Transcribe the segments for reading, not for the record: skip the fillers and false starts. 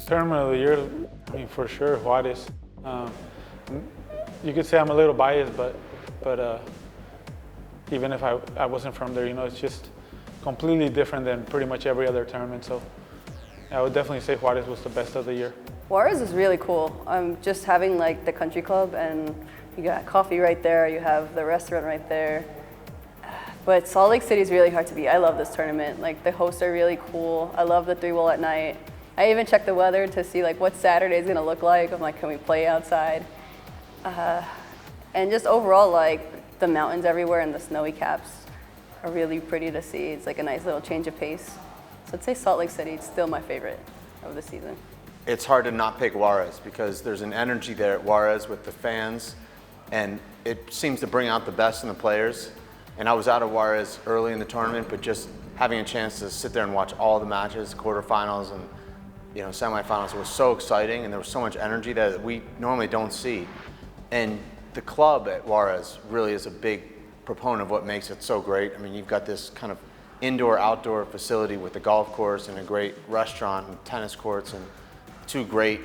Tournament of the year, I mean, for sure, Juarez. You could say I'm a little biased, but even if I wasn't from there, you know, it's just completely different than pretty much every other tournament. So I would definitely say Juarez was the best of the year. Juarez is really cool. Just having like the country club, and you got coffee right there, you have the restaurant right there. But Salt Lake City is really hard to beat. I love this tournament. Like, the hosts are really cool. I love the 3-wall at night. I even checked the weather to see like what Saturday is gonna look like. I'm like, can we play outside? And just overall, like, the mountains everywhere and the snowy caps are really pretty to see. It's like a nice little change of pace. So I'd say Salt Lake City is still my favorite of the season. It's hard to not pick Juarez because there's an energy there at Juarez with the fans, and it seems to bring out the best in the players. And I was out of Juarez early in the tournament, but just having a chance to sit there and watch all the matches, quarterfinals and, you know, semifinals, was so exciting, and there was so much energy that we normally don't see. And the club at Juarez really is a big proponent of what makes it so great. I mean, you've got this kind of indoor-outdoor facility with a golf course and a great restaurant and tennis courts and 2 great,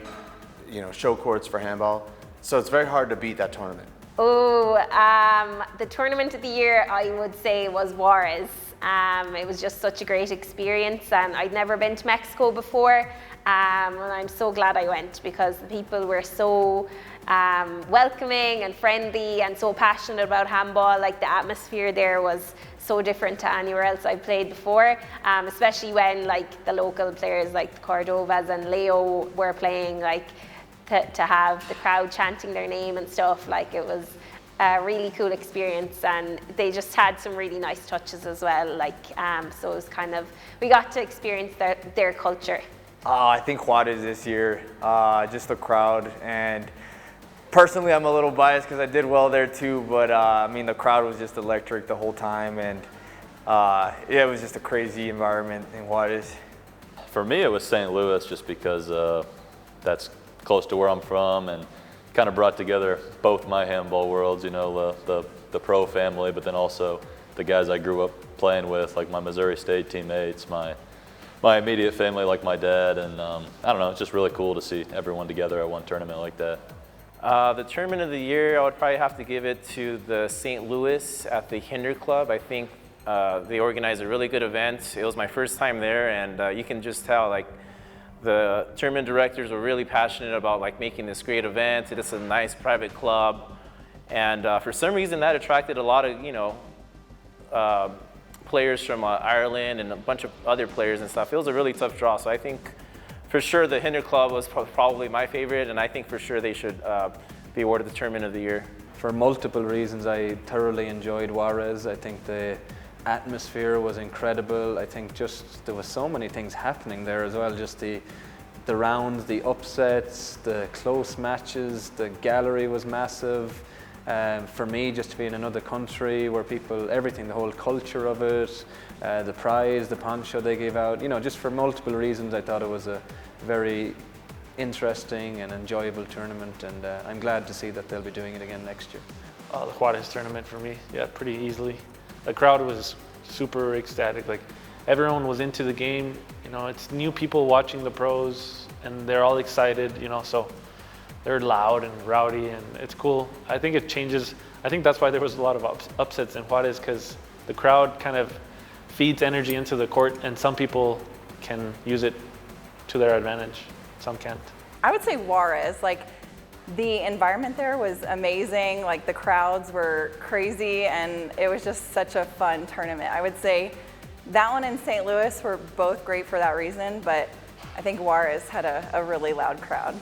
you know, show courts for handball. So it's very hard to beat that tournament. Oh, the tournament of the year, I would say, was Juarez. It was just such a great experience, and I'd never been to Mexico before, and I'm so glad I went because the people were so welcoming and friendly and so passionate about handball. Like, the atmosphere there was so different to anywhere else I've played before, especially when like the local players like Cordovas and Leo were playing, like to have the crowd chanting their name and stuff. Like, it was a really cool experience, and they just had some really nice touches as well. Like, so it was kind of, we got to experience their culture. I think Juarez this year, just the crowd, and personally I'm a little biased because I did well there too, but I mean, the crowd was just electric the whole time, and yeah, it was just a crazy environment in Juarez. For me, it was St. Louis, just because that's close to where I'm from, and kind of brought together both my handball worlds, you know, the pro family, but then also the guys I grew up playing with, like my Missouri State teammates, my immediate family, like my dad, and I don't know, it's just really cool to see everyone together at one tournament like that. The tournament of the year, I would probably have to give it to the St. Louis at the Hinder Club. I think they organized a really good event. It was my first time there, and you can just tell, like, the tournament directors were really passionate about like making this great event. It's a nice private club, and for some reason that attracted a lot of, you know, players from Ireland and a bunch of other players and stuff. It was a really tough draw, so I think for sure the Hinder Club was probably my favorite, and I think for sure they should be awarded the tournament of the year. For multiple reasons, I thoroughly enjoyed Juarez. I think the atmosphere was incredible. I think just there was so many things happening there as well. Just the rounds, the upsets, the close matches, the gallery was massive. For me, just to be in another country where people, everything, the whole culture of it, the prize, the poncho they gave out, you know, just for multiple reasons, I thought it was a very interesting and enjoyable tournament, and I'm glad to see that they'll be doing it again next year. The Juarez tournament for me, yeah, pretty easily. The crowd was super ecstatic. Like, everyone was into the game. You know, it's new people watching the pros, and they're all excited. You know, so they're loud and rowdy, and it's cool. I think it changes. I think that's why there was a lot of upsets in Juarez, because the crowd kind of feeds energy into the court, and some people can use it to their advantage. Some can't. I would say Juarez. Like, the environment there was amazing. Like, the crowds were crazy, and it was just such a fun tournament. I would say that one and St. Louis were both great for that reason, but I think Juarez had a really loud crowd.